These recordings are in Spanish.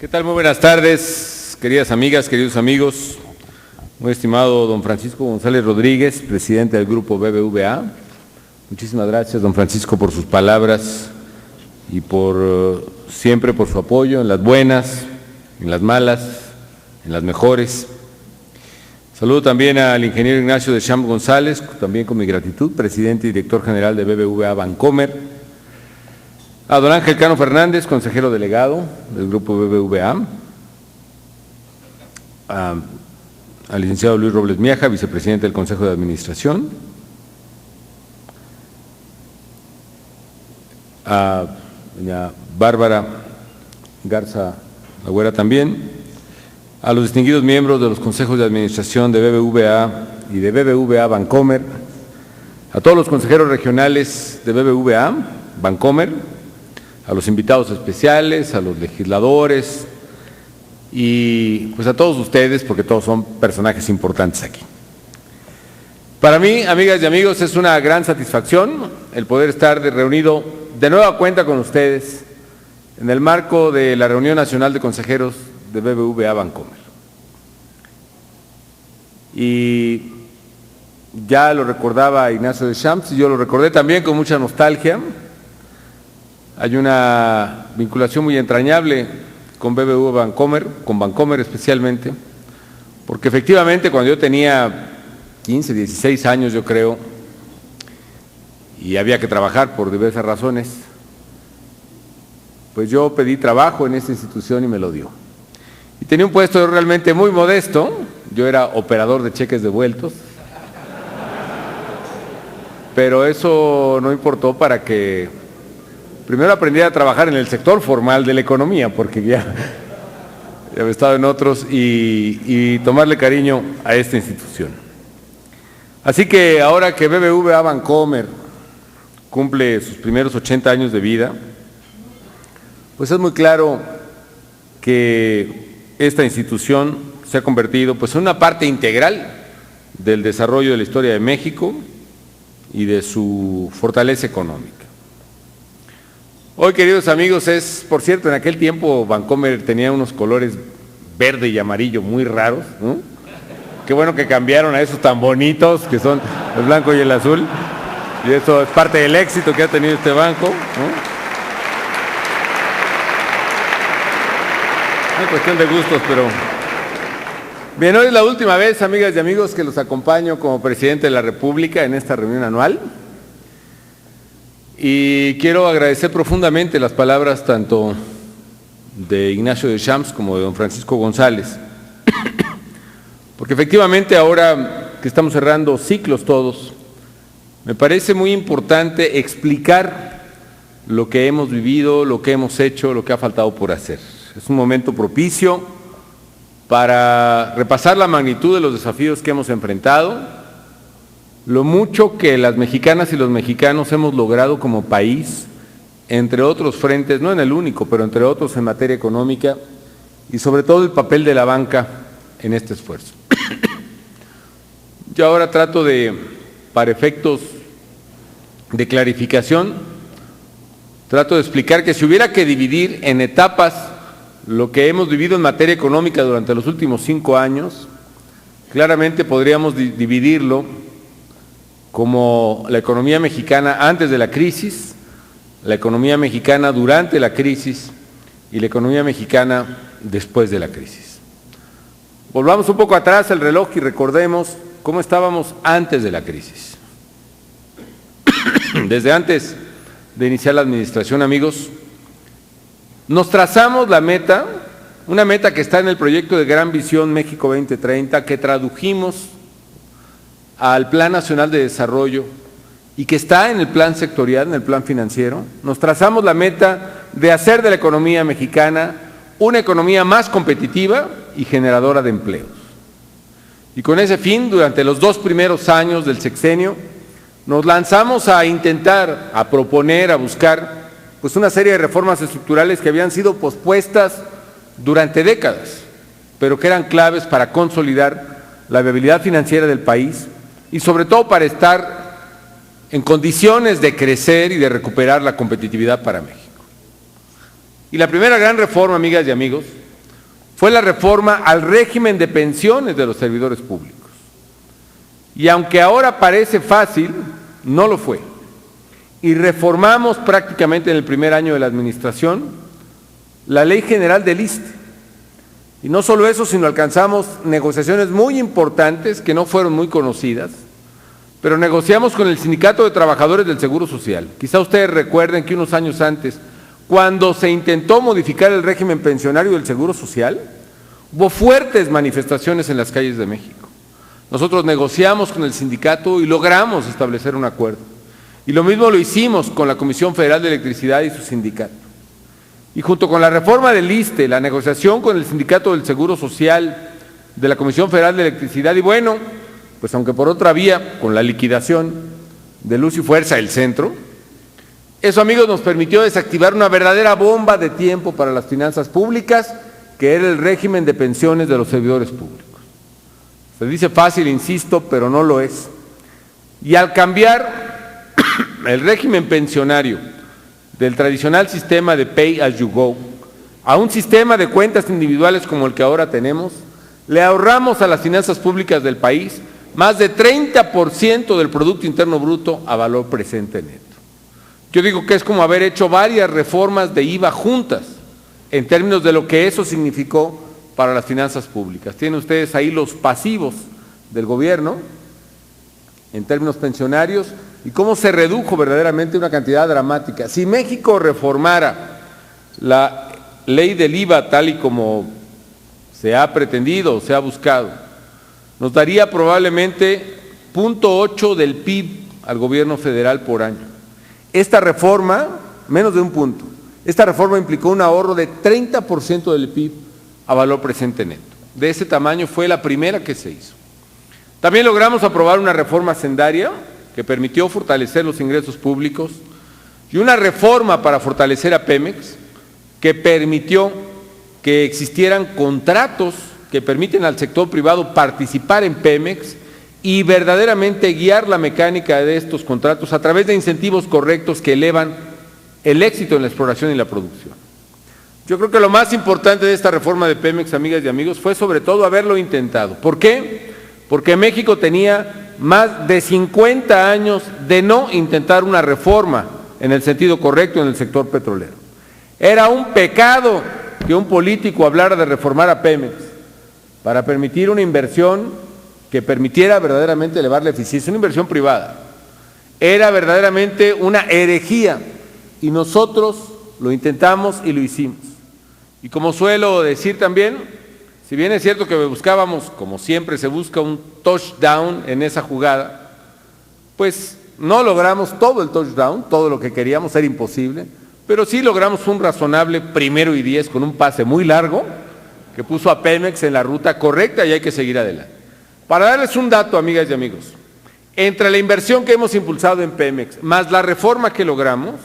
¿Qué tal? Muy buenas tardes, queridas amigas, queridos amigos. Muy estimado don Francisco González Rodríguez, presidente del Grupo BBVA. Muchísimas gracias, don Francisco, por sus palabras y siempre por su apoyo en las buenas, en las malas, en las mejores. Saludo también al ingeniero Ignacio Deschamps González, también con mi gratitud, presidente y director general de BBVA Bancomer. A don Ángel Cano Fernández, consejero delegado del Grupo BBVA. Al licenciado Luis Robles Miaja, vicepresidente del Consejo de Administración. A doña Bárbara Garza Lagüera también. A los distinguidos miembros de los consejos de administración de BBVA y de BBVA Bancomer. A todos los consejeros regionales de BBVA Bancomer. A los invitados especiales, a los legisladores y pues a todos ustedes, porque todos son personajes importantes aquí. Para mí, amigas y amigos, es una gran satisfacción el poder estar reunido de nueva cuenta con ustedes en el marco de la Reunión Nacional de Consejeros de BBVA Bancomer. Y ya lo recordaba Ignacio Deschamps y yo lo recordé también con mucha nostalgia. Hay una vinculación muy entrañable con BBVA Bancomer, con Bancomer especialmente, porque efectivamente cuando yo tenía 15, 16 años, yo creo, y había que trabajar por diversas razones, pues yo pedí trabajo en esta institución y me lo dio. Y tenía un puesto realmente muy modesto, yo era operador de cheques devueltos, pero eso no importó para que primero aprendí a trabajar en el sector formal de la economía, porque ya había estado en otros, y tomarle cariño a esta institución. Así que ahora que BBVA Bancomer cumple sus primeros 80 años de vida, pues es muy claro que esta institución se ha convertido pues, en una parte integral del desarrollo de la historia de México y de su fortaleza económica. Hoy, queridos amigos, por cierto, en aquel tiempo Bancomer tenía unos colores verde y amarillo muy raros, ¿no? Qué bueno que cambiaron a esos tan bonitos que son el blanco y el azul, y eso es parte del éxito que ha tenido este banco, ¿no? Es cuestión de gustos, pero... Bien, hoy es la última vez, amigas y amigos, que los acompaño como presidente de la República en esta reunión anual. Y quiero agradecer profundamente las palabras tanto de Ignacio Deschamps como de don Francisco González, porque efectivamente ahora que estamos cerrando ciclos todos, me parece muy importante explicar lo que hemos vivido, lo que hemos hecho, lo que ha faltado por hacer. Es un momento propicio para repasar la magnitud de los desafíos que hemos enfrentado, lo mucho que las mexicanas y los mexicanos hemos logrado como país, entre otros frentes, no en el único, pero entre otros en materia económica, y sobre todo el papel de la banca en este esfuerzo. Yo ahora trato de, para efectos de clarificación, trato de explicar que si hubiera que dividir en etapas lo que hemos vivido en materia económica durante los últimos 5 años, claramente podríamos dividirlo como la economía mexicana antes de la crisis, la economía mexicana durante la crisis y la economía mexicana después de la crisis. Volvamos un poco atrás el reloj y recordemos cómo estábamos antes de la crisis. Desde antes de iniciar la administración, amigos, nos trazamos la meta, una meta que está en el proyecto de Gran Visión México 2030, que tradujimos al Plan Nacional de Desarrollo y que está en el plan sectorial, en el plan financiero. Nos trazamos la meta de hacer de la economía mexicana una economía más competitiva y generadora de empleos. Y con ese fin, durante los 2 primeros años del sexenio, nos lanzamos a intentar, a proponer, a buscar pues una serie de reformas estructurales que habían sido pospuestas durante décadas, pero que eran claves para consolidar la viabilidad financiera del país y sobre todo para estar en condiciones de crecer y de recuperar la competitividad para México. Y la primera gran reforma, amigas y amigos, fue la reforma al régimen de pensiones de los servidores públicos. Y aunque ahora parece fácil, no lo fue. Y reformamos prácticamente en el primer año de la administración la Ley General del ISSSTE. Y no solo eso, sino alcanzamos negociaciones muy importantes que no fueron muy conocidas, pero negociamos con el Sindicato de Trabajadores del Seguro Social. Quizá ustedes recuerden que unos años antes, cuando se intentó modificar el régimen pensionario del Seguro Social, hubo fuertes manifestaciones en las calles de México. Nosotros negociamos con el sindicato y logramos establecer un acuerdo. Y lo mismo lo hicimos con la Comisión Federal de Electricidad y su sindicato. Y junto con la reforma del ISSSTE, la negociación con el Sindicato del Seguro Social, de la Comisión Federal de Electricidad, y bueno, pues aunque por otra vía, con la liquidación de Luz y Fuerza del Centro, eso, amigos, nos permitió desactivar una verdadera bomba de tiempo para las finanzas públicas, que era el régimen de pensiones de los servidores públicos. Se dice fácil, insisto, pero no lo es. Y al cambiar el régimen pensionario del tradicional sistema de pay as you go a un sistema de cuentas individuales como el que ahora tenemos, le ahorramos a las finanzas públicas del país más de 30% del Producto Interno Bruto a valor presente neto. Yo digo que es como haber hecho varias reformas de IVA juntas, en términos de lo que eso significó para las finanzas públicas. Tienen ustedes ahí los pasivos del gobierno, en términos pensionarios, y cómo se redujo verdaderamente una cantidad dramática. Si México reformara la ley del IVA tal y como se ha pretendido o se ha buscado, nos daría probablemente 0.8 del PIB al gobierno federal por año. Esta reforma, menos de un punto, esta reforma implicó un ahorro de 30% del PIB a valor presente neto. De ese tamaño fue la primera que se hizo. También logramos aprobar una reforma hacendaria que permitió fortalecer los ingresos públicos y una reforma para fortalecer a Pemex que permitió que existieran contratos que permiten al sector privado participar en Pemex y verdaderamente guiar la mecánica de estos contratos a través de incentivos correctos que elevan el éxito en la exploración y la producción. Yo creo que lo más importante de esta reforma de Pemex, amigas y amigos, fue sobre todo haberlo intentado. ¿Por qué? Porque México tenía más de 50 años de no intentar una reforma en el sentido correcto en el sector petrolero. Era un pecado que un político hablara de reformar a Pemex para permitir una inversión que permitiera verdaderamente elevar la eficiencia, una inversión privada. Era verdaderamente una herejía y nosotros lo intentamos y lo hicimos. Y como suelo decir también, si bien es cierto que buscábamos, como siempre se busca, un touchdown en esa jugada, pues no logramos todo el touchdown, todo lo que queríamos, era imposible, pero sí logramos un razonable 1º y 10 con un pase muy largo que puso a Pemex en la ruta correcta y hay que seguir adelante. Para darles un dato, amigas y amigos, entre la inversión que hemos impulsado en Pemex más la reforma que logramos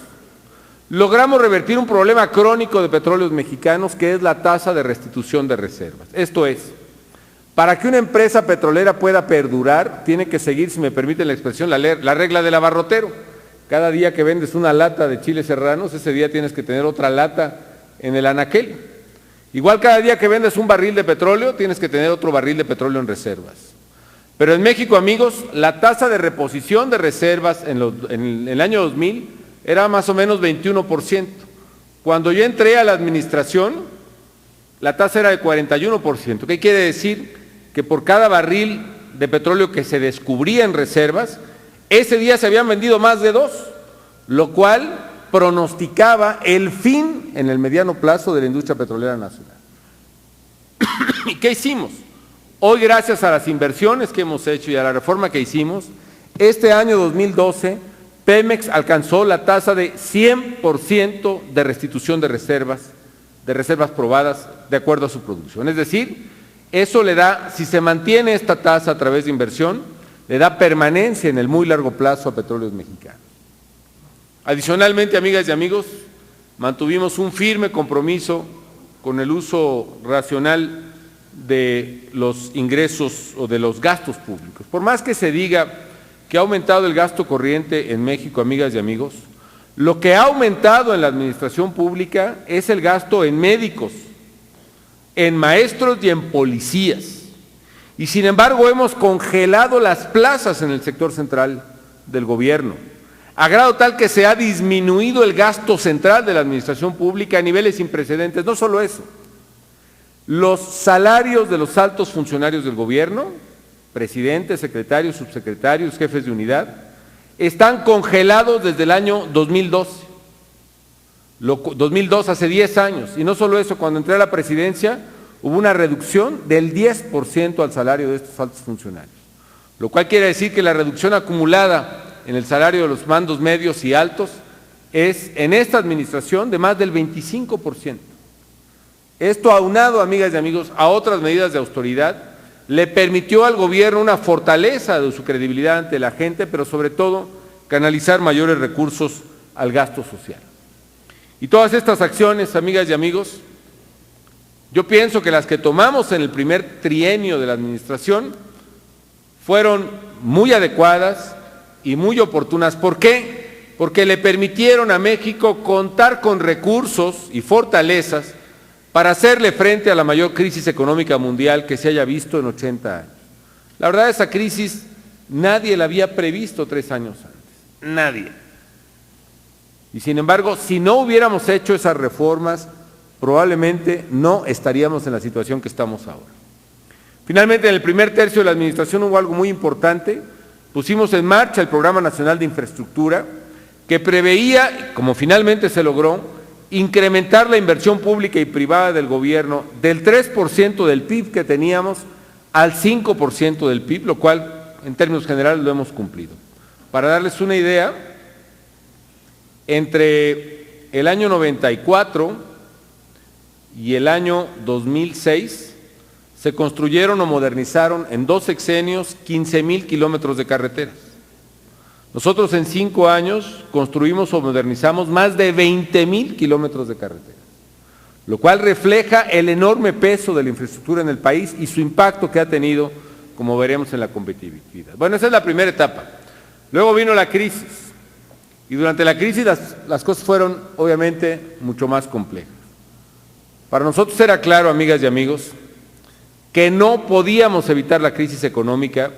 revertir un problema crónico de Petróleos Mexicanos, que es la tasa de restitución de reservas. Esto es, para que una empresa petrolera pueda perdurar, tiene que seguir, si me permiten la expresión, la regla del abarrotero. Cada día que vendes una lata de chiles serranos, ese día tienes que tener otra lata en el anaquel. Igual cada día que vendes un barril de petróleo, tienes que tener otro barril de petróleo en reservas. Pero en México, amigos, la tasa de reposición de reservas en el año 2000 era más o menos 21%. Cuando yo entré a la administración, la tasa era de 41%. ¿Qué quiere decir? Que por cada barril de petróleo que se descubría en reservas, ese día se habían vendido más de 2, lo cual pronosticaba el fin en el mediano plazo de la industria petrolera nacional. ¿Y qué hicimos? Hoy, gracias a las inversiones que hemos hecho y a la reforma que hicimos, este año 2012, Pemex alcanzó la tasa de 100% de restitución de reservas probadas de acuerdo a su producción. Es decir, eso le da, si se mantiene esta tasa a través de inversión, le da permanencia en el muy largo plazo a Petróleos Mexicanos. Adicionalmente, amigas y amigos, mantuvimos un firme compromiso con el uso racional de los ingresos o de los gastos públicos. Por más que se diga que ha aumentado el gasto corriente en México, amigas y amigos, lo que ha aumentado en la administración pública es el gasto en médicos, en maestros y en policías. Y sin embargo hemos congelado las plazas en el sector central del gobierno, a grado tal que se ha disminuido el gasto central de la administración pública a niveles sin precedentes. No solo eso, los salarios de los altos funcionarios del gobierno, presidentes, secretarios, subsecretarios, jefes de unidad, están congelados desde el año 2012. 2002, hace 10 años. Y no solo eso, cuando entré a la presidencia hubo una reducción del 10% al salario de estos altos funcionarios, lo cual quiere decir que la reducción acumulada en el salario de los mandos medios y altos es en esta administración de más del 25%. Esto, aunado, amigas y amigos, a otras medidas de austeridad, le permitió al gobierno una fortaleza de su credibilidad ante la gente, pero sobre todo canalizar mayores recursos al gasto social. Y todas estas acciones, amigas y amigos, yo pienso que las que tomamos en el primer trienio de la administración fueron muy adecuadas y muy oportunas. ¿Por qué? Porque le permitieron a México contar con recursos y fortalezas para hacerle frente a la mayor crisis económica mundial que se haya visto en 80 años. La verdad, esa crisis nadie la había previsto 3 años antes, nadie. Y sin embargo, si no hubiéramos hecho esas reformas, probablemente no estaríamos en la situación que estamos ahora. Finalmente, en el primer tercio de la administración hubo algo muy importante. Pusimos en marcha el Programa Nacional de Infraestructura, que preveía, como finalmente se logró, incrementar la inversión pública y privada del gobierno del 3% del PIB que teníamos al 5% del PIB, lo cual en términos generales lo hemos cumplido. Para darles una idea, entre el año 94 y el año 2006 se construyeron o modernizaron en 2 sexenios 15,000 kilómetros de carreteras. Nosotros en 5 años construimos o modernizamos más de 20,000 kilómetros de carreteras, lo cual refleja el enorme peso de la infraestructura en el país y su impacto que ha tenido, como veremos, en la competitividad. Bueno, esa es la primera etapa. Luego vino la crisis, y durante la crisis las cosas fueron obviamente mucho más complejas. Para nosotros era claro, amigas y amigos, que no podíamos evitar la crisis económica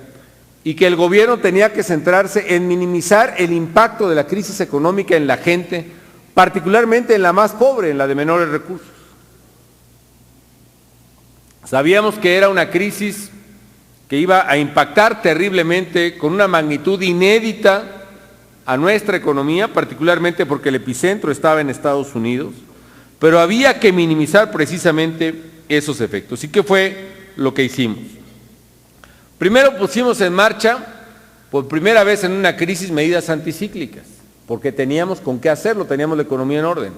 y que el gobierno tenía que centrarse en minimizar el impacto de la crisis económica en la gente, particularmente en la más pobre, en la de menores recursos. Sabíamos que era una crisis que iba a impactar terriblemente, con una magnitud inédita a nuestra economía, particularmente porque el epicentro estaba en Estados Unidos, pero había que minimizar precisamente esos efectos. ¿Y qué fue lo que hicimos? Primero pusimos en marcha, por primera vez en una crisis, medidas anticíclicas, porque teníamos con qué hacerlo, teníamos la economía en orden.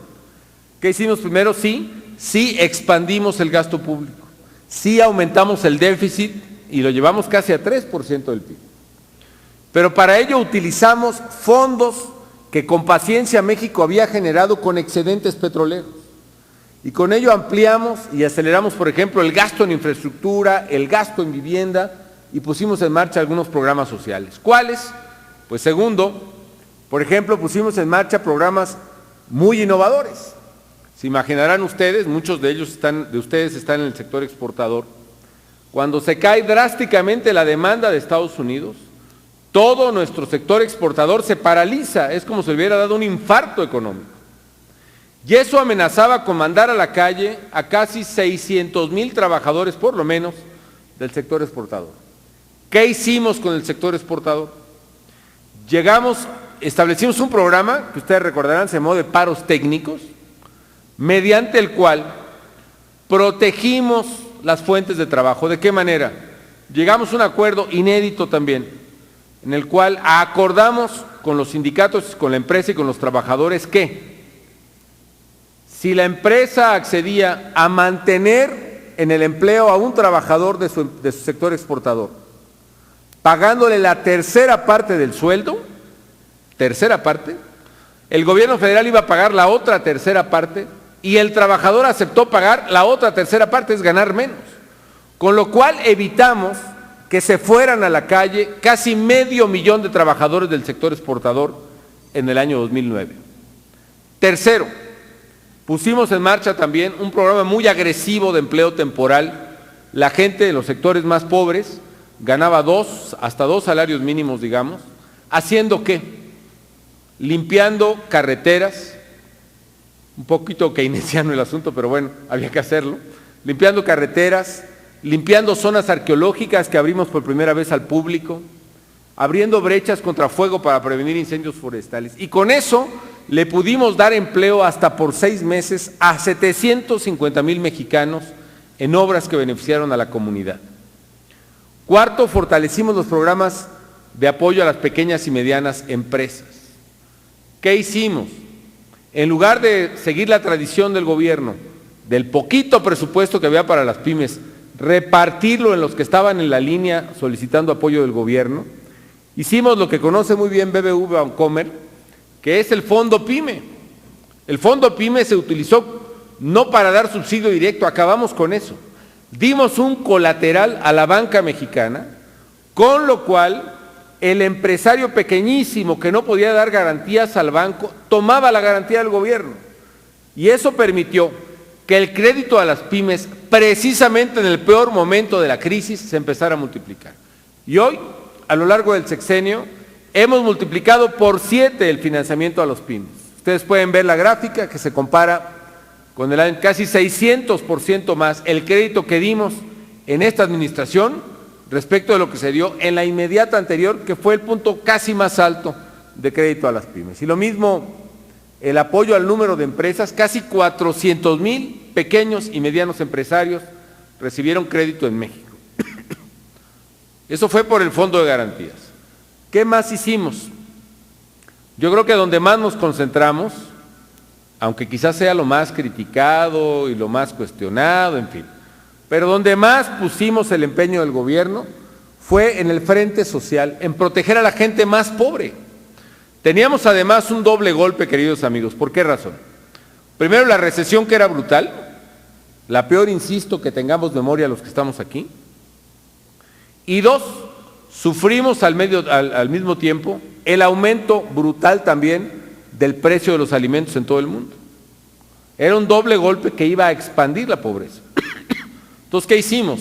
¿Qué hicimos primero? Sí expandimos el gasto público, sí aumentamos el déficit y lo llevamos casi a 3% del PIB. Pero para ello utilizamos fondos que con paciencia México había generado con excedentes petroleros. Y con ello ampliamos y aceleramos, por ejemplo, el gasto en infraestructura, el gasto en vivienda, y pusimos en marcha algunos programas sociales. ¿Cuáles? Pues segundo, por ejemplo, pusimos en marcha programas muy innovadores. Se imaginarán ustedes, muchos de ustedes están en el sector exportador. Cuando se cae drásticamente la demanda de Estados Unidos, todo nuestro sector exportador se paraliza, es como si hubiera dado un infarto económico. Y eso amenazaba con mandar a la calle a casi 600,000 trabajadores, por lo menos, del sector exportador. ¿Qué hicimos con el sector exportador? Establecimos un programa, que ustedes recordarán, se llamó de paros técnicos, mediante el cual protegimos las fuentes de trabajo. ¿De qué manera? Llegamos a un acuerdo inédito también, en el cual acordamos con los sindicatos, con la empresa y con los trabajadores que si la empresa accedía a mantener en el empleo a un trabajador de su sector exportador, pagándole la tercera parte del sueldo, el gobierno federal iba a pagar la otra tercera parte y el trabajador aceptó pagar la otra tercera parte, es ganar menos. Con lo cual evitamos que se fueran a la calle casi 500,000 de trabajadores del sector exportador en el año 2009. Tercero, Pusimos en marcha también un programa muy agresivo de empleo temporal. La gente de los sectores más pobres ganaba hasta dos salarios mínimos, digamos, ¿haciendo qué? Limpiando carreteras, un poquito keynesiano el asunto, pero bueno, había que hacerlo, limpiando carreteras, limpiando zonas arqueológicas que abrimos por primera vez al público, abriendo brechas contra fuego para prevenir incendios forestales. Y con eso le pudimos dar empleo hasta por 6 meses a 750,000 mexicanos en obras que beneficiaron a la comunidad. Cuarto, fortalecimos los programas de apoyo a las pequeñas y medianas empresas. ¿Qué hicimos? En lugar de seguir la tradición del gobierno, del poquito presupuesto que había para las pymes, repartirlo en los que estaban en la línea solicitando apoyo del gobierno, hicimos lo que conoce muy bien BBV Bancomer, que es el Fondo PYME. El Fondo PYME se utilizó no para dar subsidio directo, acabamos con eso. Dimos un colateral a la banca mexicana, con lo cual el empresario pequeñísimo que no podía dar garantías al banco, tomaba la garantía del gobierno. Y eso permitió que el crédito a las pymes, precisamente en el peor momento de la crisis, se empezara a multiplicar. Y hoy, a lo largo del sexenio, hemos multiplicado por 7 el financiamiento a los pymes. Ustedes pueden ver la gráfica que se compara con el año, casi 600% más el crédito que dimos en esta administración respecto de lo que se dio en la inmediata anterior, que fue el punto casi más alto de crédito a las pymes. Y lo mismo el apoyo al número de empresas, casi 400,000 pequeños y medianos empresarios recibieron crédito en México. Eso fue por el Fondo de Garantías. ¿Qué más hicimos? Yo creo que donde más nos concentramos, aunque quizás sea lo más criticado y lo más cuestionado, en fin, pero donde más pusimos el empeño del gobierno fue en el frente social, en proteger a la gente más pobre. Teníamos además un doble golpe, queridos amigos. ¿Por qué razón? Primero, la recesión, que era brutal, la peor, insisto, que tengamos memoria los que estamos aquí. Y dos, sufrimos al mismo tiempo el aumento brutal también del precio de los alimentos en todo el mundo. Era un doble golpe que iba a expandir la pobreza. Entonces, ¿qué hicimos?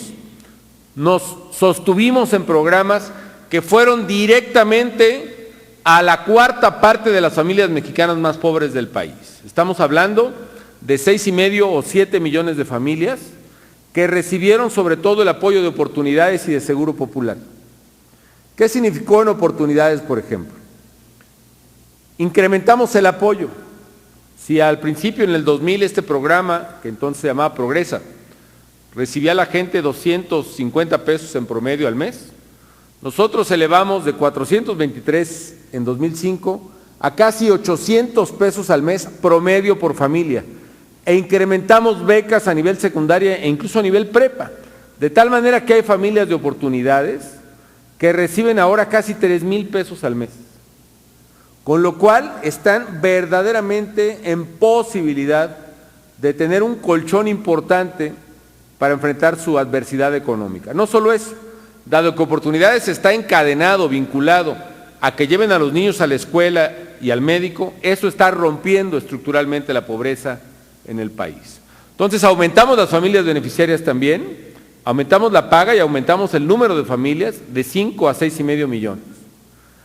Nos sostuvimos en programas que fueron directamente a la cuarta parte de las familias mexicanas más pobres del país. Estamos hablando de 6,5 o 7 millones de familias que recibieron sobre todo el apoyo de oportunidades y de seguro popular. ¿Qué significó en oportunidades, por ejemplo? Incrementamos el apoyo. Si al principio, en el 2000, este programa, que entonces se llamaba Progresa, recibía a la gente 250 pesos en promedio al mes, nosotros elevamos de 423 en 2005 a casi 800 pesos al mes promedio por familia, e incrementamos becas a nivel secundaria e incluso a nivel prepa, de tal manera que hay familias de oportunidades que reciben ahora casi 3,000 pesos al mes, con lo cual están verdaderamente en posibilidad de tener un colchón importante para enfrentar su adversidad económica. No solo eso, dado que oportunidades está encadenado, vinculado a que lleven a los niños a la escuela y al médico, eso está rompiendo estructuralmente la pobreza en el país. Entonces aumentamos las familias beneficiarias también, aumentamos la paga y aumentamos el número de familias de 5 a 6,5 millones.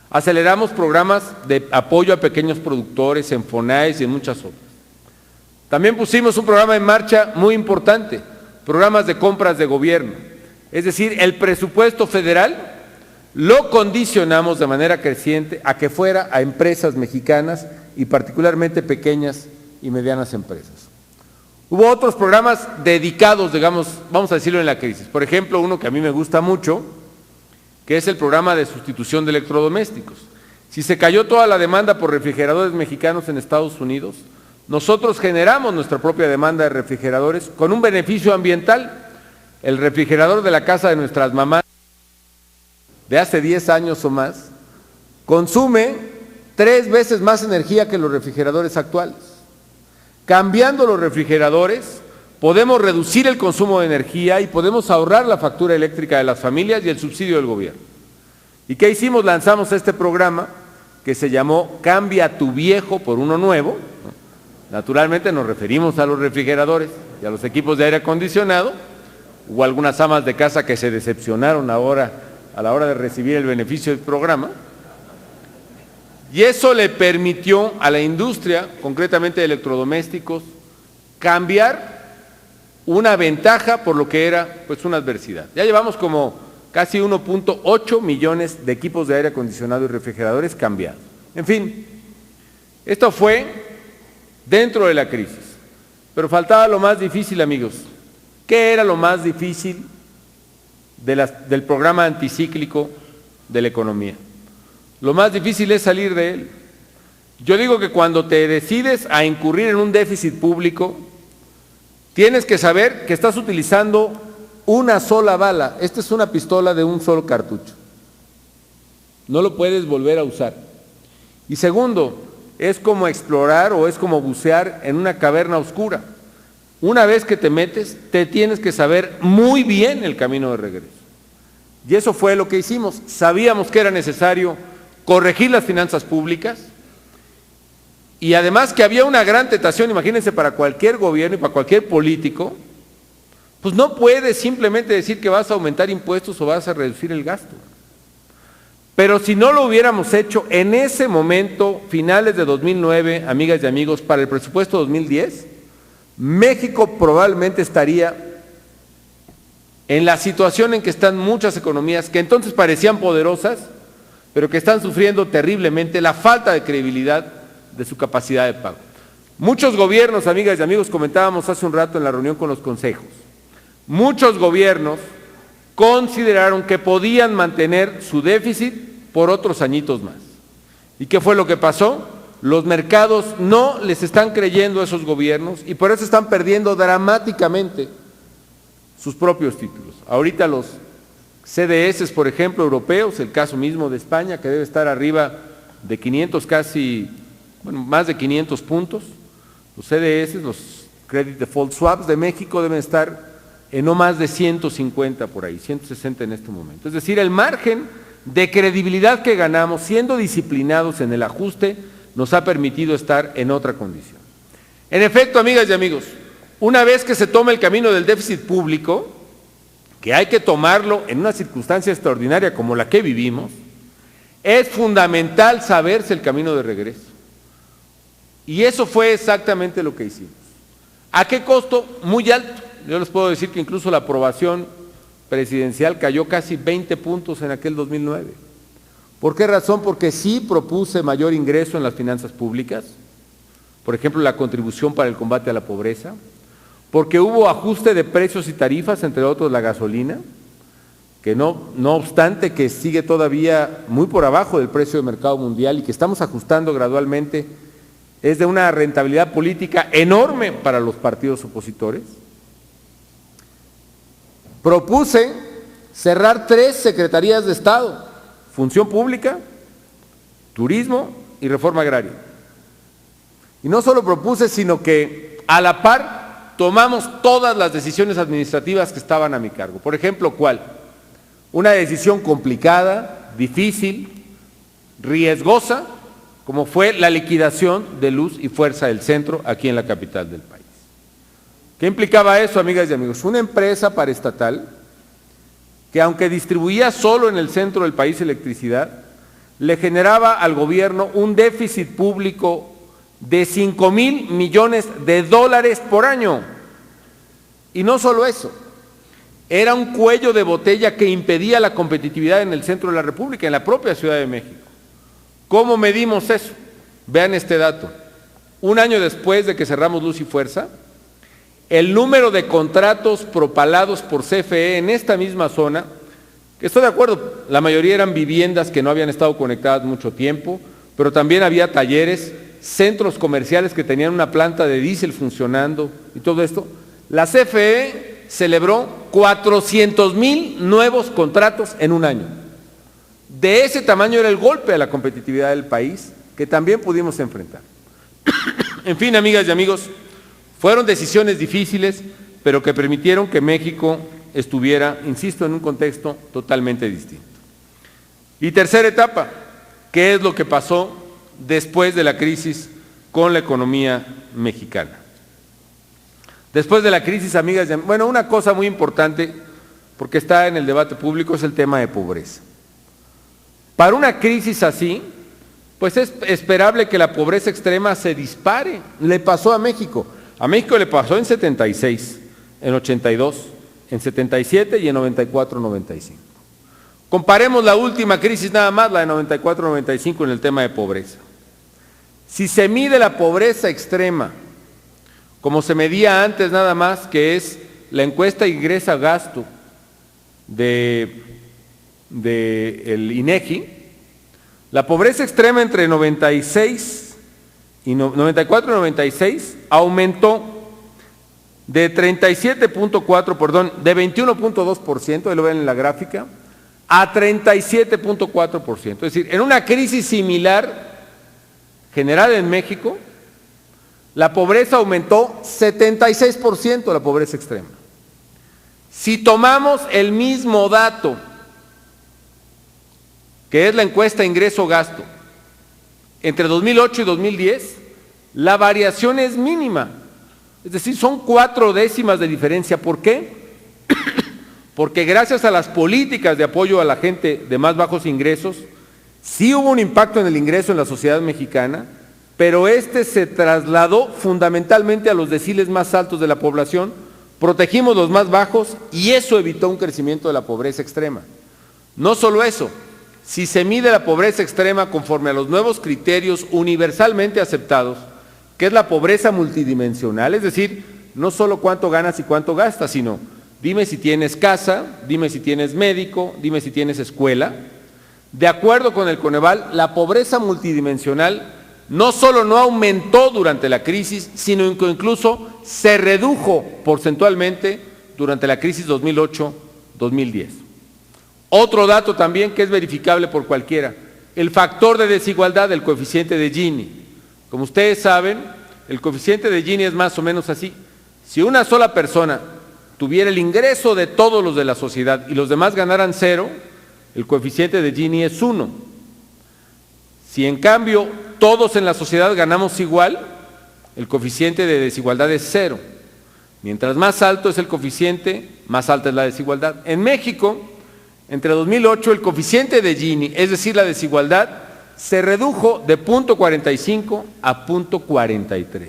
Aceleramos programas de apoyo a pequeños productores en FONAES y en muchas otras. También pusimos un programa en marcha muy importante, programas de compras de gobierno. Es decir, el presupuesto federal lo condicionamos de manera creciente a que fuera a empresas mexicanas y particularmente pequeñas y medianas empresas. Hubo otros programas dedicados, digamos, vamos a decirlo, en la crisis. Por ejemplo, uno que a mí me gusta mucho, que es el programa de sustitución de electrodomésticos. Si se cayó toda la demanda por refrigeradores mexicanos en Estados Unidos, nosotros generamos nuestra propia demanda de refrigeradores con un beneficio ambiental. El refrigerador de la casa de nuestras mamás, de hace 10 años o más, consume 3 veces más energía que los refrigeradores actuales. Cambiando los refrigeradores, podemos reducir el consumo de energía y podemos ahorrar la factura eléctrica de las familias y el subsidio del gobierno. ¿Y qué hicimos? Lanzamos este programa que se llamó Cambia tu viejo por uno nuevo, Naturalmente nos referimos a los refrigeradores y a los equipos de aire acondicionado. Hubo algunas amas de casa que se decepcionaron ahora a la hora de recibir el beneficio del programa. Y eso le permitió a la industria, concretamente de electrodomésticos, cambiar una ventaja por lo que era pues una adversidad. Ya llevamos como casi 1.8 millones de equipos de aire acondicionado y refrigeradores cambiados. En fin, esto fue dentro de la crisis. Pero faltaba lo más difícil, amigos. ¿Qué era lo más difícil del programa anticíclico de la economía? Lo más difícil es salir de él. Yo digo que cuando te decides a incurrir en un déficit público, tienes que saber que estás utilizando una sola bala. Esta es una pistola de un solo cartucho. No lo puedes volver a usar. Y segundo, es como explorar o es como bucear en una caverna oscura. Una vez que te metes, te tienes que saber muy bien el camino de regreso. Y eso fue lo que hicimos. Sabíamos que era necesario corregir las finanzas públicas y además que había una gran tentación, imagínense, para cualquier gobierno y para cualquier político, pues no puedes simplemente decir que vas a aumentar impuestos o vas a reducir el gasto. Pero si no lo hubiéramos hecho en ese momento, finales de 2009, amigas y amigos, para el presupuesto 2010, México probablemente estaría en la situación en que están muchas economías que entonces parecían poderosas, pero que están sufriendo terriblemente la falta de credibilidad de su capacidad de pago. Muchos gobiernos, amigas y amigos, comentábamos hace un rato en la reunión con los consejos, muchos gobiernos consideraron que podían mantener su déficit por otros añitos más. ¿Y qué fue lo que pasó? Los mercados no les están creyendo a esos gobiernos y por eso están perdiendo dramáticamente sus propios títulos. Ahorita los CDS, por ejemplo, europeos, el caso mismo de España, que debe estar arriba de 500 casi, bueno, más de 500 puntos. Los CDS, los Credit Default Swaps de México deben estar en no más de 150 por ahí, 160 en este momento. Es decir, el margen de credibilidad que ganamos siendo disciplinados en el ajuste nos ha permitido estar en otra condición. En efecto, amigas y amigos, una vez que se toma el camino del déficit público, que hay que tomarlo en una circunstancia extraordinaria como la que vivimos, es fundamental saberse el camino de regreso. Y eso fue exactamente lo que hicimos. ¿A qué costo? Muy alto. Yo les puedo decir que incluso la aprobación presidencial cayó casi 20 puntos en aquel 2009. ¿Por qué razón? Porque sí propuse mayor ingreso en las finanzas públicas, por ejemplo, la contribución para el combate a la pobreza, porque hubo ajuste de precios y tarifas, entre otros la gasolina, que no obstante que sigue todavía muy por abajo del precio de mercado mundial y que estamos ajustando gradualmente, es de una rentabilidad política enorme para los partidos opositores. Propuse cerrar 3 secretarías de Estado: Función Pública, Turismo y Reforma Agraria. Y no solo propuse, sino que a la par tomamos todas las decisiones administrativas que estaban a mi cargo. Por ejemplo, ¿cuál? Una decisión complicada, difícil, riesgosa, como fue la liquidación de Luz y Fuerza del Centro aquí en la capital del país. ¿Qué implicaba eso, amigas y amigos? Una empresa paraestatal que, aunque distribuía solo en el centro del país electricidad, le generaba al gobierno un déficit público de 5,000 millones de dólares por año. Y no solo eso, era un cuello de botella que impedía la competitividad en el centro de la República, en la propia Ciudad de México. ¿Cómo medimos eso? Vean este dato. Un año después de que cerramos Luz y Fuerza, el número de contratos propalados por CFE en esta misma zona, que estoy de acuerdo, la mayoría eran viviendas que no habían estado conectadas mucho tiempo, pero también había talleres, centros comerciales que tenían una planta de diésel funcionando y todo esto. La CFE celebró 400,000 nuevos contratos en un año. De ese tamaño era el golpe a la competitividad del país que también pudimos enfrentar. En fin, amigas y amigos, fueron decisiones difíciles, pero que permitieron que México estuviera, insisto, en un contexto totalmente distinto. Y tercera etapa, ¿qué es lo que pasó después de la crisis con la economía mexicana. Después de la crisis, amigas, bueno, una cosa muy importante, porque está en el debate público, es el tema de pobreza. Para una crisis así, pues es esperable que la pobreza extrema se dispare. Le pasó a México. A México le pasó en 76, en 82, en 77 y en 94-95. Comparemos la última crisis nada más, la de 94-95, en el tema de pobreza. Si se mide la pobreza extrema como se medía antes nada más, que es la encuesta ingresa-gasto del INEGI, la pobreza extrema entre 94 y 96 aumentó de 21.2%, ahí lo ven en la gráfica, a 37.4%. Es decir, en una crisis similar generada en México, la pobreza aumentó 76%, la pobreza extrema. Si tomamos el mismo dato, que es la encuesta ingreso-gasto, entre 2008 y 2010, la variación es mínima. Es decir, son 4 décimas de diferencia. ¿Por qué? Porque gracias a las políticas de apoyo a la gente de más bajos ingresos, sí hubo un impacto en el ingreso en la sociedad mexicana, pero este se trasladó fundamentalmente a los deciles más altos de la población, protegimos los más bajos y eso evitó un crecimiento de la pobreza extrema. No solo eso, si se mide la pobreza extrema conforme a los nuevos criterios universalmente aceptados, que es la pobreza multidimensional, es decir, no solo cuánto ganas y cuánto gastas, sino dime si tienes casa, dime si tienes médico, dime si tienes escuela. De acuerdo con el Coneval, la pobreza multidimensional no solo no aumentó durante la crisis, sino que incluso se redujo porcentualmente durante la crisis 2008-2010. Otro dato también que es verificable por cualquiera, el factor de desigualdad del coeficiente de Gini. Como ustedes saben, el coeficiente de Gini es más o menos así. Si una sola persona tuviera el ingreso de todos los de la sociedad y los demás ganaran 0, el coeficiente de Gini es 1. Si en cambio todos en la sociedad ganamos igual, el coeficiente de desigualdad es 0. Mientras más alto es el coeficiente, más alta es la desigualdad. En México, entre 2008, el coeficiente de Gini, es decir, la desigualdad, se redujo de 0.45 a 0.43.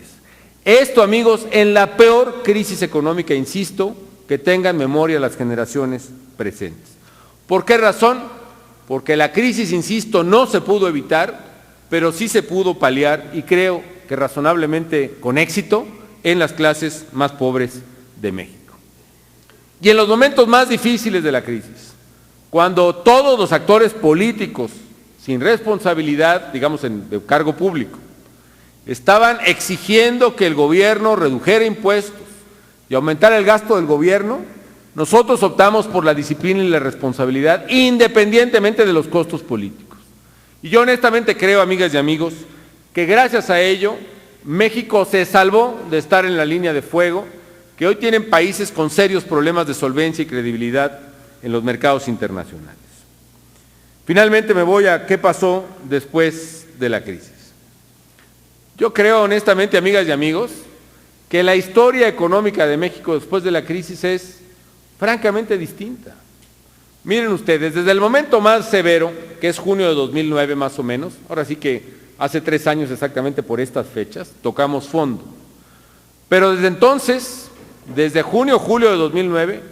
Esto, amigos, en la peor crisis económica, insisto, que tengan memoria las generaciones presentes. ¿Por qué razón? Porque la crisis, insisto, no se pudo evitar, pero sí se pudo paliar, y creo que razonablemente con éxito, en las clases más pobres de México. Y en los momentos más difíciles de la crisis, cuando todos los actores políticos, sin responsabilidad, digamos, de cargo público, estaban exigiendo que el gobierno redujera impuestos y aumentara el gasto del gobierno, nosotros optamos por la disciplina y la responsabilidad, independientemente de los costos políticos. Y yo honestamente creo, amigas y amigos, que gracias a ello, México se salvó de estar en la línea de fuego, que hoy tienen países con serios problemas de solvencia y credibilidad en los mercados internacionales. Finalmente me voy a qué pasó después de la crisis. Yo creo honestamente, amigas y amigos, que la historia económica de México después de la crisis es francamente distinta. Miren ustedes, desde el momento más severo, que es junio de 2009 más o menos, ahora sí que hace 3 años exactamente por estas fechas, tocamos fondo. Pero desde entonces, desde junio, julio de 2009,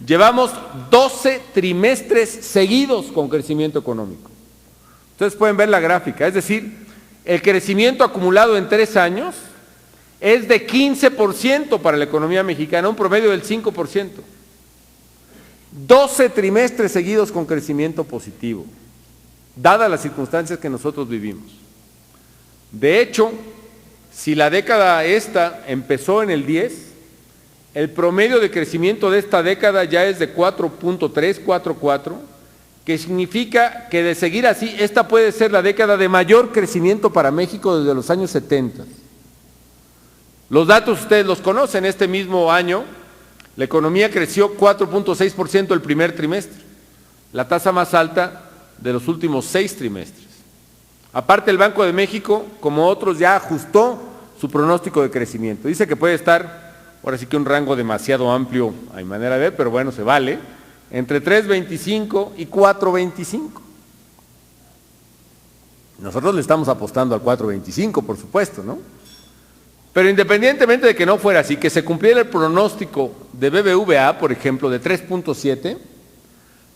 llevamos 12 trimestres seguidos con crecimiento económico. Ustedes pueden ver la gráfica, es decir, el crecimiento acumulado en 3 años es de 15% para la economía mexicana, un promedio del 5%. 12 trimestres seguidos con crecimiento positivo, dadas las circunstancias que nosotros vivimos. De hecho, si la década esta empezó en el 10, el promedio de crecimiento de esta década ya es de 4.3, 4.4, que significa que de seguir así, esta puede ser la década de mayor crecimiento para México desde los años 70. Los datos ustedes los conocen, este mismo año la economía creció 4.6% el primer trimestre, la tasa más alta de los últimos 6 trimestres. Aparte, el Banco de México, como otros, ya ajustó su pronóstico de crecimiento. Dice que puede estar, ahora sí que un rango demasiado amplio, hay manera de ver, pero bueno, se vale, entre 3.25 y 4.25. Nosotros le estamos apostando al 4.25, por supuesto, ¿no? Pero independientemente de que no fuera así, que se cumpliera el pronóstico de BBVA, por ejemplo, de 3.7,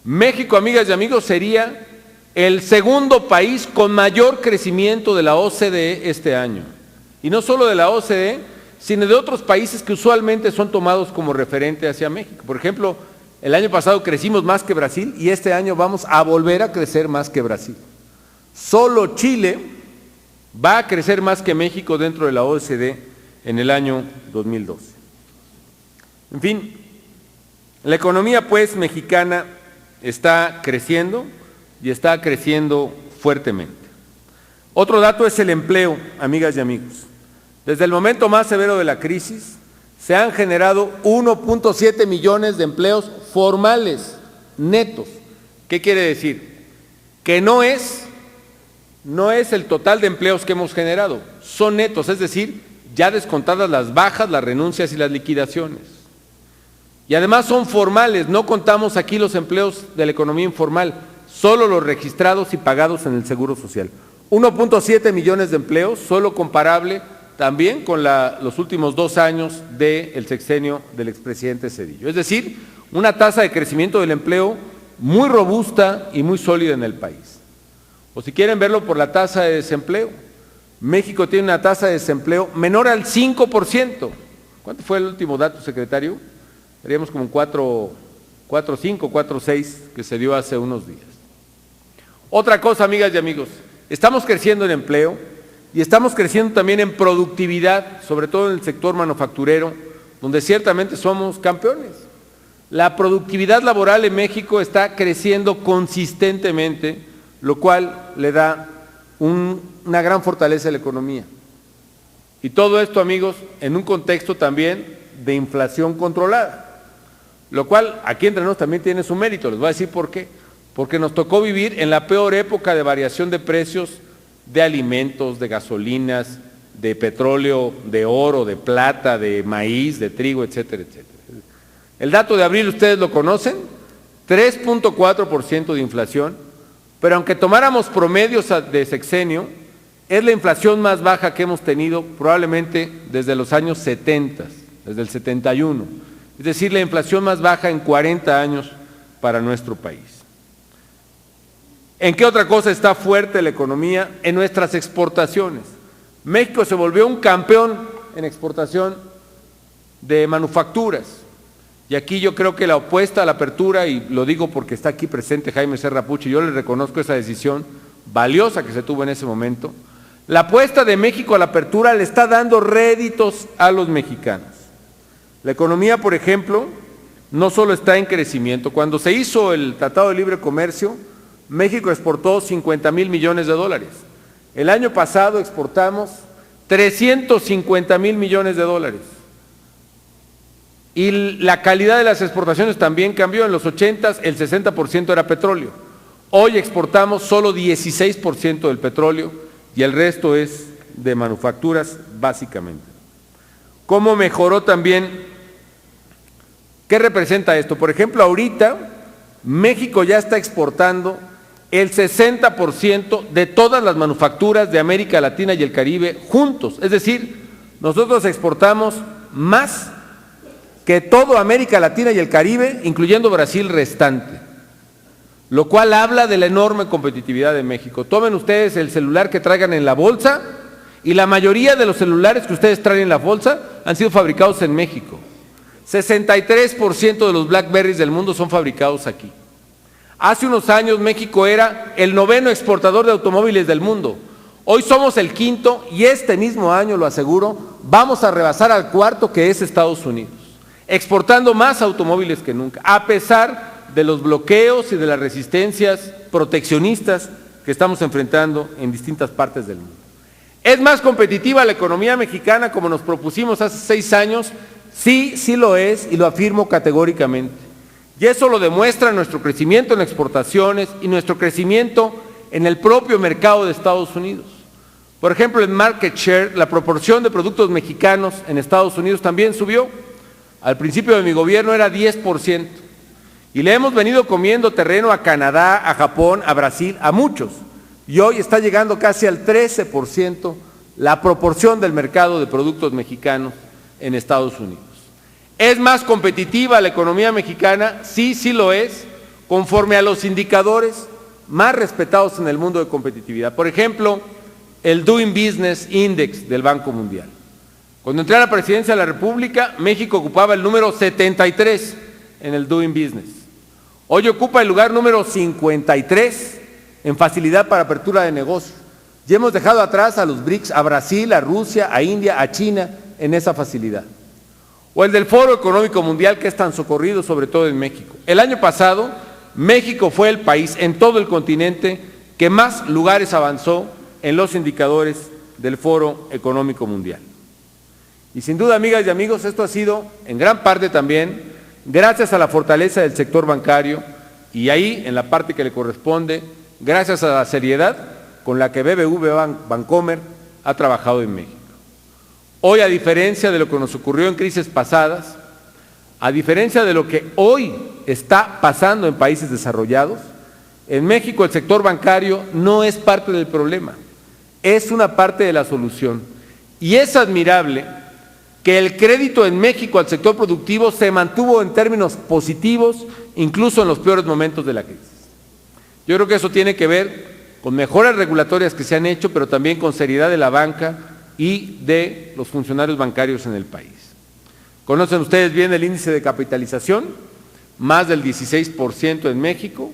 México, amigas y amigos, sería el segundo país con mayor crecimiento de la OCDE este año. Y no solo de la OCDE, sino de otros países que usualmente son tomados como referente hacia México. Por ejemplo, el año pasado crecimos más que Brasil y este año vamos a volver a crecer más que Brasil. Solo Chile va a crecer más que México dentro de la OCDE en el año 2012. En fin, la economía pues mexicana está creciendo y está creciendo fuertemente. Otro dato es el empleo, amigas y amigos. Desde el momento más severo de la crisis, se han generado 1.7 millones de empleos formales, netos. ¿Qué quiere decir? Que no es el total de empleos que hemos generado, son netos, es decir, ya descontadas las bajas, las renuncias y las liquidaciones. Y además son formales, no contamos aquí los empleos de la economía informal, solo los registrados y pagados en el Seguro Social. 1.7 millones de empleos, solo comparable también con los últimos 2 años del sexenio del expresidente Zedillo. Es decir, una tasa de crecimiento del empleo muy robusta y muy sólida en el país. O si quieren verlo por la tasa de desempleo, México tiene una tasa de desempleo menor al 5%. ¿Cuánto fue el último dato, secretario? Seríamos como 4.5, 4.6 que se dio hace unos días. Otra cosa, amigas y amigos, estamos creciendo en empleo y estamos creciendo también en productividad, sobre todo en el sector manufacturero, donde ciertamente somos campeones. La productividad laboral en México está creciendo consistentemente, lo cual le da una gran fortaleza a la economía. Y todo esto, amigos, en un contexto también de inflación controlada, lo cual aquí entre nosotros también tiene su mérito. Les voy a decir por qué. Porque nos tocó vivir en la peor época de variación de precios de alimentos, de gasolinas, de petróleo, de oro, de plata, de maíz, de trigo, etcétera, etcétera. El dato de abril ustedes lo conocen, 3.4% de inflación, pero aunque tomáramos promedios de sexenio, es la inflación más baja que hemos tenido probablemente desde los años 70, desde el 71, es decir, la inflación más baja en 40 años para nuestro país. ¿En qué otra cosa está fuerte la economía? En nuestras exportaciones. México se volvió un campeón en exportación de manufacturas. Y aquí yo creo que la apuesta a la apertura, y lo digo porque está aquí presente Jaime Serra Puche, yo le reconozco esa decisión valiosa que se tuvo en ese momento, la apuesta de México a la apertura le está dando réditos a los mexicanos. La economía, por ejemplo, no solo está en crecimiento. Cuando se hizo el Tratado de Libre Comercio, México exportó 50,000 millones de dólares. El año pasado exportamos 350,000 millones de dólares. Y la calidad de las exportaciones también cambió. En los 80 el 60% era petróleo. Hoy exportamos solo 16% del petróleo y el resto es de manufacturas básicamente. ¿Cómo mejoró también? ¿Qué representa esto? Por ejemplo, ahorita México ya está exportando el 60% de todas las manufacturas de América Latina y el Caribe juntos. Es decir, nosotros exportamos más que toda América Latina y el Caribe, incluyendo Brasil restante, lo cual habla de la enorme competitividad de México. Tomen ustedes el celular que traigan en la bolsa y la mayoría de los celulares que ustedes traen en la bolsa han sido fabricados en México. 63% de los BlackBerrys del mundo son fabricados aquí. Hace unos años México era el 9º exportador de automóviles del mundo. Hoy somos el 5º y este mismo año, lo aseguro, vamos a rebasar al 4º, que es Estados Unidos, exportando más automóviles que nunca, a pesar de los bloqueos y de las resistencias proteccionistas que estamos enfrentando en distintas partes del mundo. ¿Es más competitiva la economía mexicana como nos propusimos hace 6 años? Sí, sí lo es, y lo afirmo categóricamente. Y eso lo demuestra nuestro crecimiento en exportaciones y nuestro crecimiento en el propio mercado de Estados Unidos. Por ejemplo, el market share, la proporción de productos mexicanos en Estados Unidos también subió. Al principio de mi gobierno era 10%. Y le hemos venido comiendo terreno a Canadá, a Japón, a Brasil, a muchos. Y hoy está llegando casi al 13% la proporción del mercado de productos mexicanos en Estados Unidos. ¿Es más competitiva la economía mexicana? Sí, sí lo es, conforme a los indicadores más respetados en el mundo de competitividad. Por ejemplo, el Doing Business Index del Banco Mundial. Cuando entré a la presidencia de la República, México ocupaba el número 73 en el Doing Business. Hoy ocupa el lugar número 53 en facilidad para apertura de negocio. Ya hemos dejado atrás a los BRICS, a Brasil, a Rusia, a India, a China en esa facilidad. O el del Foro Económico Mundial, que es tan socorrido sobre todo en México. El año pasado, México fue el país en todo el continente que más lugares avanzó en los indicadores del Foro Económico Mundial. Y sin duda, amigas y amigos, esto ha sido en gran parte también gracias a la fortaleza del sector bancario y ahí, en la parte que le corresponde, gracias a la seriedad con la que BBVA Bancomer ha trabajado en México. Hoy, a diferencia de lo que nos ocurrió en crisis pasadas, a diferencia de lo que hoy está pasando en países desarrollados, en México el sector bancario no es parte del problema, es una parte de la solución. Y es admirable que el crédito en México al sector productivo se mantuvo en términos positivos, incluso en los peores momentos de la crisis. Yo creo que eso tiene que ver con mejoras regulatorias que se han hecho, pero también con seriedad de la banca y de los funcionarios bancarios en el país. Conocen ustedes bien el índice de capitalización, más del 16% en México.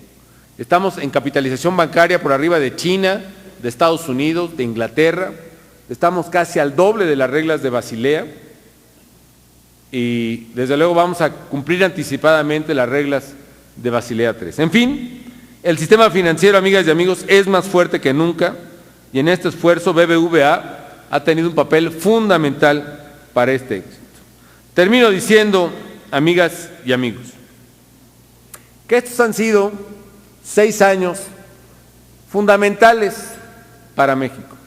Estamos en capitalización bancaria por arriba de China, de Estados Unidos, de Inglaterra. Estamos casi al doble de las reglas de Basilea y desde luego vamos a cumplir anticipadamente las reglas de Basilea III. En fin, el sistema financiero, amigas y amigos, es más fuerte que nunca y en este esfuerzo BBVA ha tenido un papel fundamental para este éxito. Termino diciendo, amigas y amigos, que estos han sido 6 años fundamentales para México.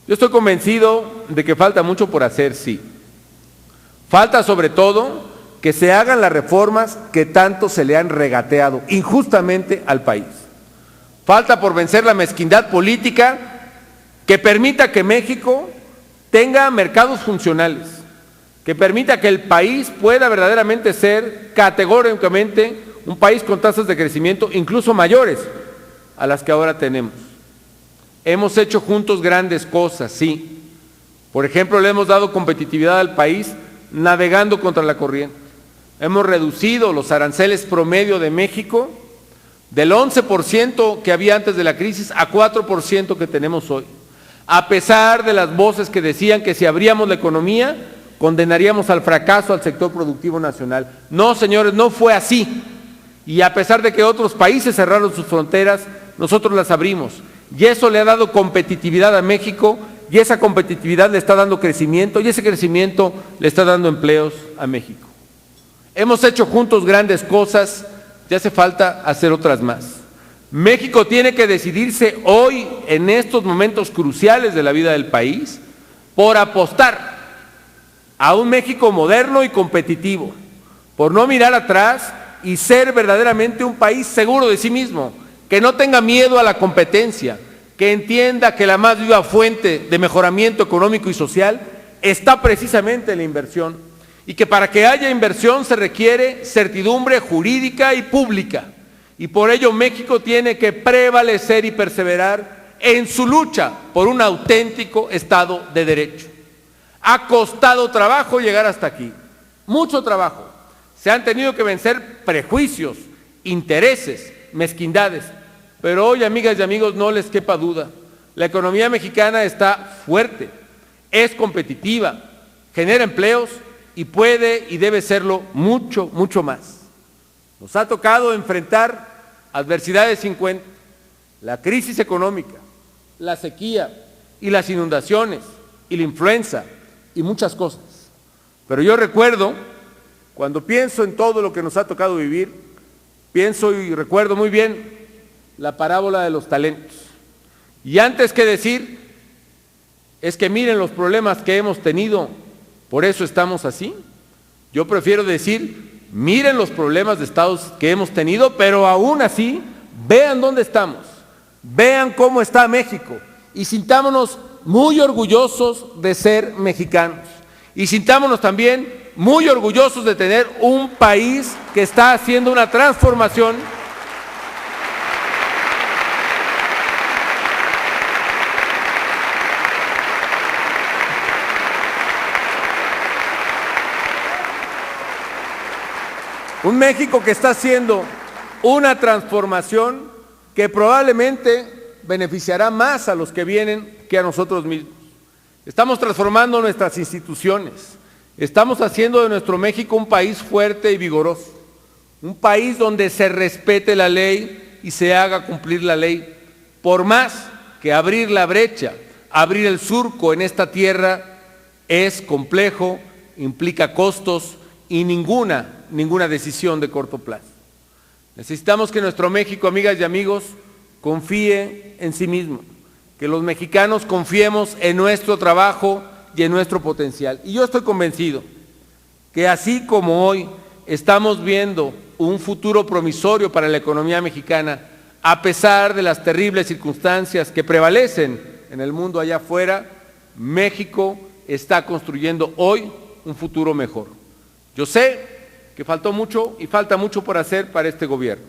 Yo estoy convencido de que falta mucho por hacer, sí. Falta sobre todo que se hagan las reformas que tanto se le han regateado injustamente al país. Falta por vencer la mezquindad política que permita que México tenga mercados funcionales, que permita que el país pueda verdaderamente ser categóricamente un país con tasas de crecimiento incluso mayores a las que ahora tenemos. Hemos hecho juntos grandes cosas, sí. Por ejemplo, le hemos dado competitividad al país navegando contra la corriente. Hemos reducido los aranceles promedio de México del 11% que había antes de la crisis a 4% que tenemos hoy. A pesar de las voces que decían que si abríamos la economía, condenaríamos al fracaso al sector productivo nacional. No, señores, no fue así. Y a pesar de que otros países cerraron sus fronteras, nosotros las abrimos. Y eso le ha dado competitividad a México, y esa competitividad le está dando crecimiento, y ese crecimiento le está dando empleos a México. Hemos hecho juntos grandes cosas, ya hace falta hacer otras más. México tiene que decidirse hoy, en estos momentos cruciales de la vida del país, por apostar a un México moderno y competitivo, por no mirar atrás y ser verdaderamente un país seguro de sí mismo, que no tenga miedo a la competencia, que entienda que la más viva fuente de mejoramiento económico y social está precisamente en la inversión, y que para que haya inversión se requiere certidumbre jurídica y pública, y por ello México tiene que prevalecer y perseverar en su lucha por un auténtico Estado de Derecho. Ha costado trabajo llegar hasta aquí, mucho trabajo. Se han tenido que vencer prejuicios, intereses, mezquindades, pero hoy, amigas y amigos, no les quepa duda, la economía mexicana está fuerte, es competitiva, genera empleos y puede y debe serlo mucho, mucho más. Nos ha tocado enfrentar adversidades sin cuenta, la crisis económica, la sequía y las inundaciones y la influenza y muchas cosas. Pero yo recuerdo, cuando pienso en todo lo que nos ha tocado vivir, pienso y recuerdo muy bien la parábola de los talentos. Y antes que decir, es que miren los problemas que hemos tenido, por eso estamos así, yo prefiero decir, miren los problemas de estados que hemos tenido, pero aún así, vean dónde estamos, vean cómo está México y sintámonos muy orgullosos de ser mexicanos y sintámonos también muy orgullosos de tener un país que está haciendo una transformación un México que está haciendo una transformación que probablemente beneficiará más a los que vienen que a nosotros mismos. Estamos transformando nuestras instituciones, estamos haciendo de nuestro México un país fuerte y vigoroso, un país donde se respete la ley y se haga cumplir la ley, por más que abrir la brecha, abrir el surco en esta tierra es complejo, implica costos y ninguna decisión de corto plazo. Necesitamos que nuestro México, amigas y amigos, confíe en sí mismo, que los mexicanos confiemos en nuestro trabajo y en nuestro potencial. Y yo estoy convencido que así como hoy estamos viendo un futuro promisorio para la economía mexicana, a pesar de las terribles circunstancias que prevalecen en el mundo allá afuera, México está construyendo hoy un futuro mejor. Yo sé que faltó mucho y falta mucho por hacer para este gobierno.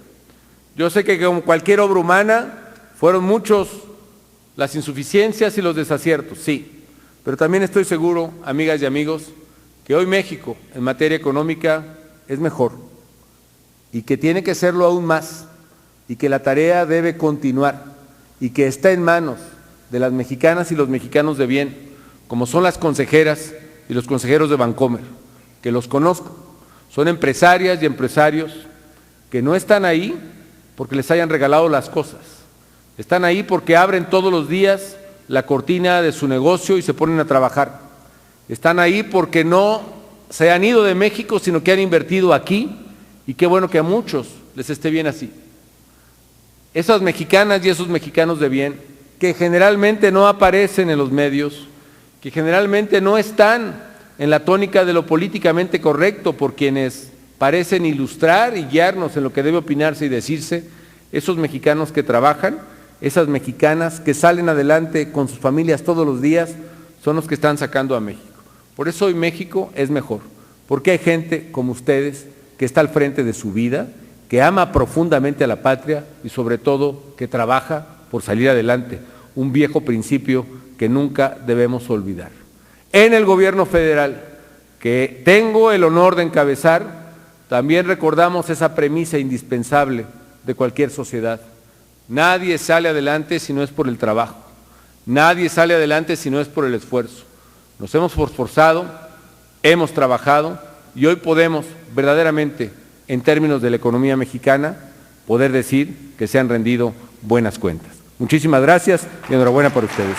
Yo sé que como cualquier obra humana fueron muchos las insuficiencias y los desaciertos, sí, pero también estoy seguro, amigas y amigos, que hoy México en materia económica es mejor y que tiene que serlo aún más y que la tarea debe continuar y que está en manos de las mexicanas y los mexicanos de bien, como son las consejeras y los consejeros de Bancomer, que los conozco, son empresarias y empresarios que no están ahí porque les hayan regalado las cosas, están ahí porque abren todos los días la cortina de su negocio y se ponen a trabajar, están ahí porque no se han ido de México, sino que han invertido aquí, y qué bueno que a muchos les esté bien así. Esas mexicanas y esos mexicanos de bien, que generalmente no aparecen en los medios, que generalmente no están en la tónica de lo políticamente correcto por quienes parecen ilustrar y guiarnos en lo que debe opinarse y decirse, esos mexicanos que trabajan, esas mexicanas que salen adelante con sus familias todos los días, son los que están sacando a México. Por eso hoy México es mejor, porque hay gente como ustedes que está al frente de su vida, que ama profundamente a la patria y sobre todo que trabaja por salir adelante, un viejo principio que nunca debemos olvidar. En el gobierno federal, que tengo el honor de encabezar, también recordamos esa premisa indispensable de cualquier sociedad. Nadie sale adelante si no es por el trabajo, nadie sale adelante si no es por el esfuerzo. Nos hemos esforzado, hemos trabajado y hoy podemos verdaderamente, en términos de la economía mexicana, poder decir que se han rendido buenas cuentas. Muchísimas gracias y enhorabuena por ustedes.